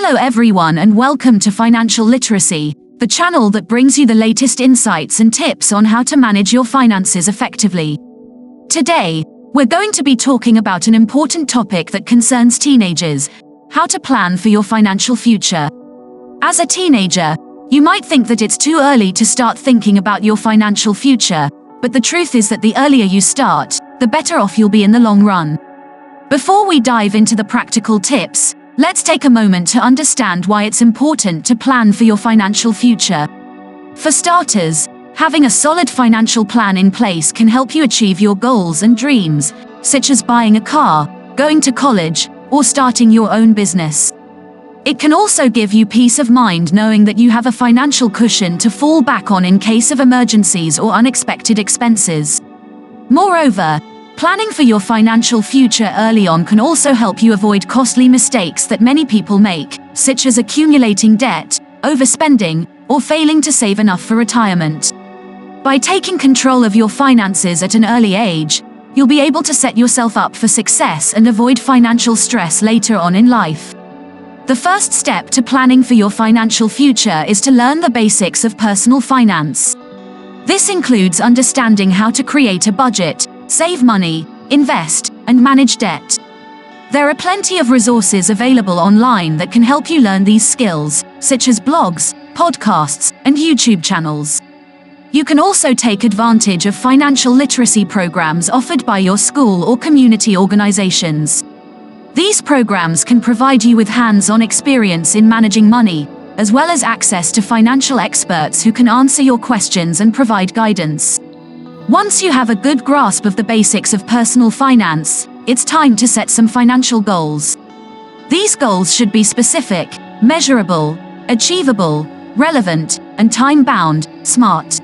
Hello everyone and welcome to Financial Literacy, the channel that brings you the latest insights and tips on how to manage your finances effectively. Today, we're going to be talking about an important topic that concerns teenagers: how to plan for your financial future. As a teenager, you might think that it's too early to start thinking about your financial future, but the truth is that the earlier you start, the better off you'll be in the long run. Before we dive into the practical tips, let's take a moment to understand why it's important to plan for your financial future. For starters, having a solid financial plan in place can help you achieve your goals and dreams, such as buying a car, going to college, or starting your own business. It can also give you peace of mind knowing that you have a financial cushion to fall back on in case of emergencies or unexpected expenses. Moreover, planning for your financial future early on can also help you avoid costly mistakes that many people make, such as accumulating debt, overspending, or failing to save enough for retirement. By taking control of your finances at an early age, you'll be able to set yourself up for success and avoid financial stress later on in life. The first step to planning for your financial future is to learn the basics of personal finance. This includes understanding how to create a budget, save money, invest, and manage debt. There are plenty of resources available online that can help you learn these skills, such as blogs, podcasts, and YouTube channels. You can also take advantage of financial literacy programs offered by your school or community organizations. These programs can provide you with hands-on experience in managing money, as well as access to financial experts who can answer your questions and provide guidance. Once you have a good grasp of the basics of personal finance, it's time to set some financial goals. These goals should be specific, measurable, achievable, relevant, and time-bound, SMART.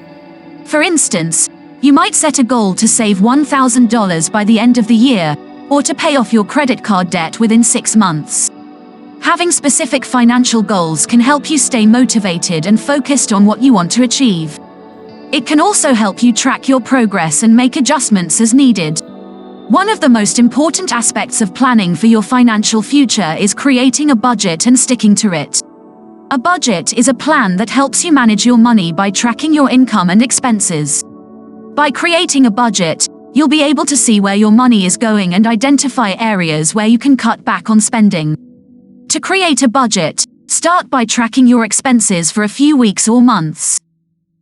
For instance, you might set a goal to save $1,000 by the end of the year, or to pay off your credit card debt within 6 months. Having specific financial goals can help you stay motivated and focused on what you want to achieve. It can also help you track your progress and make adjustments as needed. One of the most important aspects of planning for your financial future is creating a budget and sticking to it. A budget is a plan that helps you manage your money by tracking your income and expenses. By creating a budget, you'll be able to see where your money is going and identify areas where you can cut back on spending. To create a budget, start by tracking your expenses for a few weeks or months.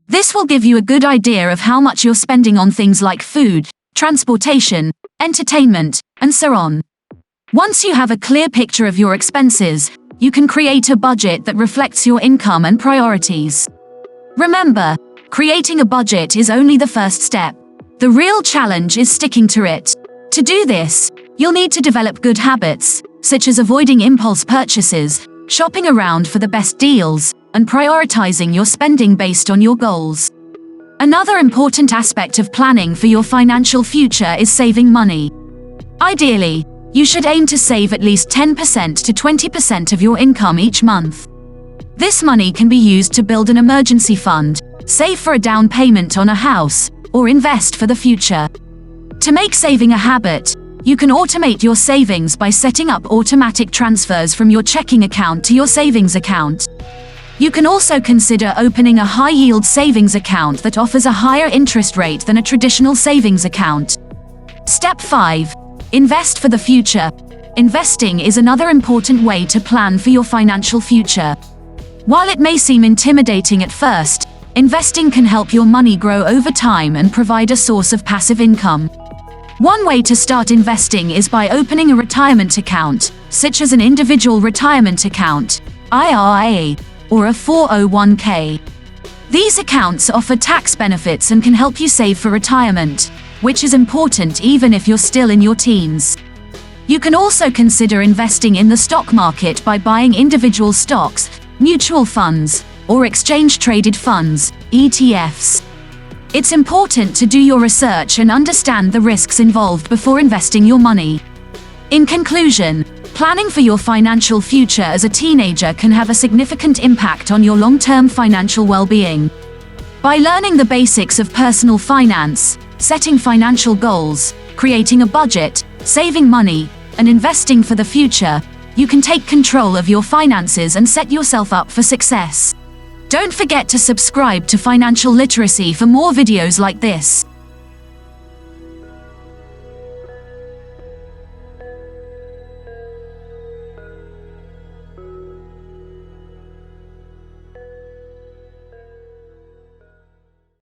This will give you a good idea of how much you're spending on things like food, transportation, entertainment, and so on. Once you have a clear picture of your expenses, you can create a budget that reflects your income and priorities. Remember, creating a budget is only the first step. The real challenge is sticking to it. To do this, you'll need to develop good habits, such as avoiding impulse purchases, shopping around for the best deals, and prioritizing your spending based on your goals. Another important aspect of planning for your financial future is saving money. Ideally, you should aim to save at least 10% to 20% of your income each month. This money can be used to build an emergency fund, save for a down payment on a house, or invest for the future. To make saving a habit, you can automate your savings by setting up automatic transfers from your checking account to your savings account. You can also consider opening a high-yield savings account that offers a higher interest rate than a traditional savings account. Step 5. Invest for the future. Investing is another important way to plan for your financial future. While it may seem intimidating at first, investing can help your money grow over time and provide a source of passive income. One way to start investing is by opening a retirement account, such as an individual retirement account, IRA, or a 401k. These accounts offer tax benefits and can help you save for retirement, which is important even if you're still in your teens. You can also consider investing in the stock market by buying individual stocks, mutual funds, or exchange-traded funds, ETFs. It's important to do your research and understand the risks involved before investing your money. In conclusion, planning for your financial future as a teenager can have a significant impact on your long-term financial well-being. By learning the basics of personal finance, setting financial goals, creating a budget, saving money, and investing for the future, you can take control of your finances and set yourself up for success. Don't forget to subscribe to Financial Literacy for more videos like this.